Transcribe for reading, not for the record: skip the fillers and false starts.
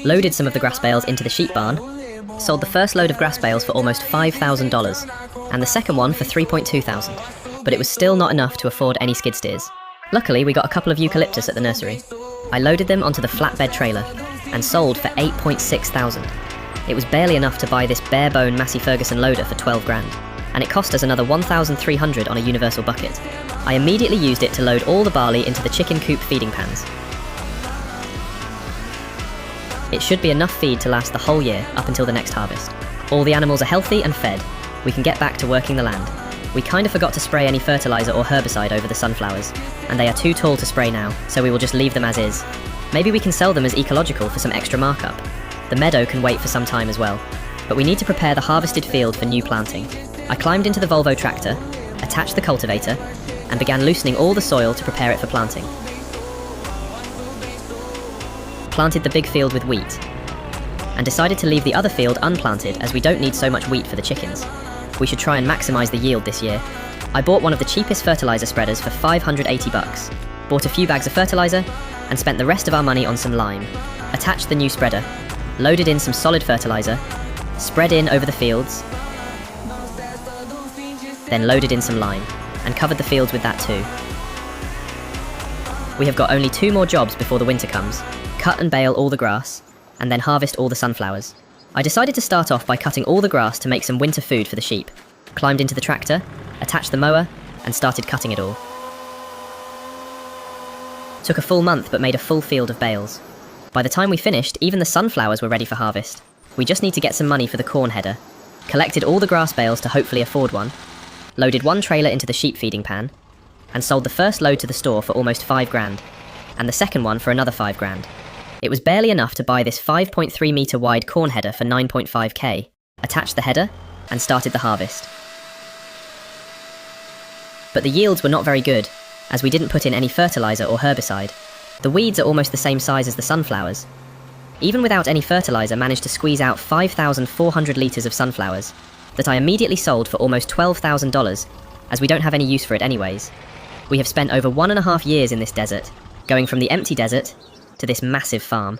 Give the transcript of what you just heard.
Loaded some of the grass bales into the sheep barn, sold the first load of grass bales for almost $5,000, and the second one for $3,200. But it was still not enough to afford any skid steers. Luckily, we got a couple of eucalyptus at the nursery. I loaded them onto the flatbed trailer, and sold for $8,600. It was barely enough to buy this bare-bone Massey Ferguson loader for 12 grand, and it cost us another $1,300 on a universal bucket. I immediately used it to load all the barley into the chicken coop feeding pans. It should be enough feed to last the whole year up until the next harvest. All the animals are healthy and fed. We can get back to working the land. We kinda forgot to spray any fertilizer or herbicide over the sunflowers, and they are too tall to spray now, so we will just leave them as is. Maybe we can sell them as ecological for some extra markup. The meadow can wait for some time as well, but we need to prepare the harvested field for new planting. I climbed into the Volvo tractor, attached the cultivator, and began loosening all the soil to prepare it for planting. Planted the big field with wheat, and decided to leave the other field unplanted as we don't need so much wheat for the chickens. We should try and maximize the yield this year. I bought one of the cheapest fertilizer spreaders for $580, bought a few bags of fertilizer, and spent the rest of our money on some lime. Attached the new spreader, loaded in some solid fertilizer, spread in over the fields, then loaded in some lime, and covered the fields with that too. We have got only 2 more jobs before the winter comes. Cut and bale all the grass, and then harvest all the sunflowers. I decided to start off by cutting all the grass to make some winter food for the sheep. Climbed into the tractor, attached the mower, and started cutting it all. Took a full month but made a full field of bales. By the time we finished, even the sunflowers were ready for harvest. We just need to get some money for the corn header. Collected all the grass bales to hopefully afford one, loaded one trailer into the sheep feeding pan, and sold the first load to the store for almost 5 grand, and the second one for another 5 grand. It was barely enough to buy this 5.3 metre wide corn header for 9.5k, attached the header, and started the harvest. But the yields were not very good, as we didn't put in any fertiliser or herbicide. The weeds are almost the same size as the sunflowers. Even without any fertiliser, managed to squeeze out 5,400 litres of sunflowers, that I immediately sold for almost $12,000, as we don't have any use for it anyways. We have spent over 1.5 years in this desert, going from the empty desert to this massive farm.